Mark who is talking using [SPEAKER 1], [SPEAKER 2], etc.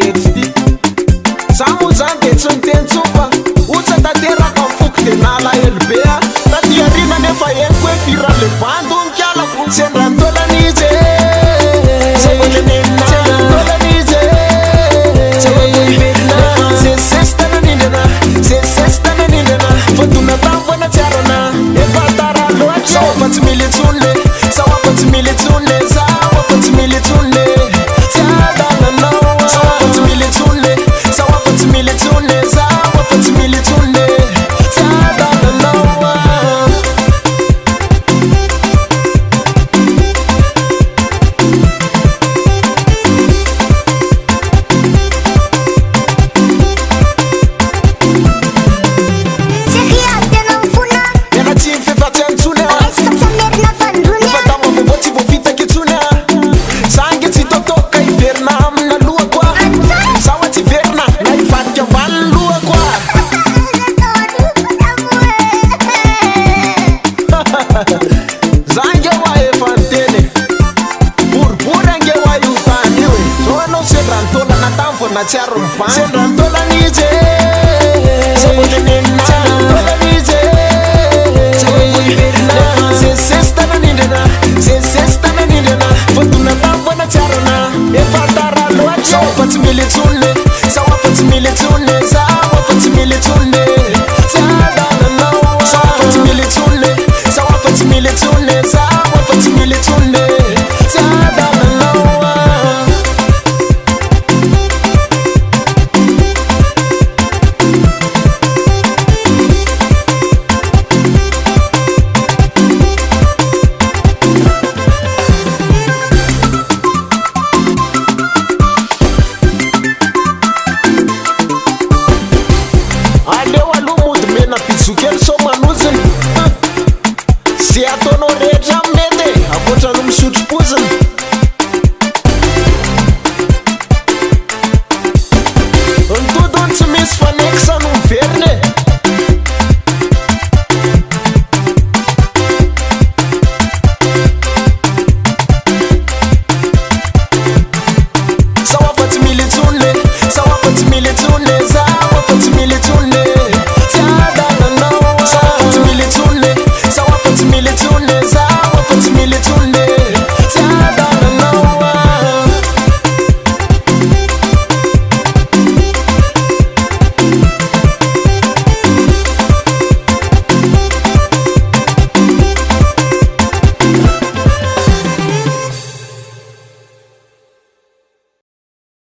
[SPEAKER 1] etsy za moa zany de tsy niteny-tsofa otsa tatera ka foky de nalahelo be a taty arina nefa henoko hoe fira le bando nikalako sendrantolan'izy sendrantolan'izy zesesy tananindana zesesy tananindana fantona tamfana tsiarana efa tara loatra sao afa tsy mily etsonle sao afa tsy mily etsonle sao afa tsy mily etsonle tsy adananao sao afa tsy mily etsonle sao afa tsy mily etsonle sao afa tsy mily etsonle tsy adananao Natsiaro mbany sendrantolan'izy sendrantolan'izy zesesy tananindana zesesy tananindana fantona tampo natsiarona efa tara loatra sao afa tsy mily etsonle sao afa tsy mily etsonle sao afa tsy mily etsonle tsy adananao sao afa tsy mily etsonle sao afa tsy mily etsonle sao afa tsy mily etsonle tsy adananao Zokely somanoziny sy ataonao rehetra mety akoatrano misotro-poziny nytodony tsy misy fanekisano miveriny sao afa tsy mily etsonle sao afa tsy mily etsonle sao afa tsy mily etsonle tsy adananao sao afa tsy mily etsonle sao afa tsy mily etsonle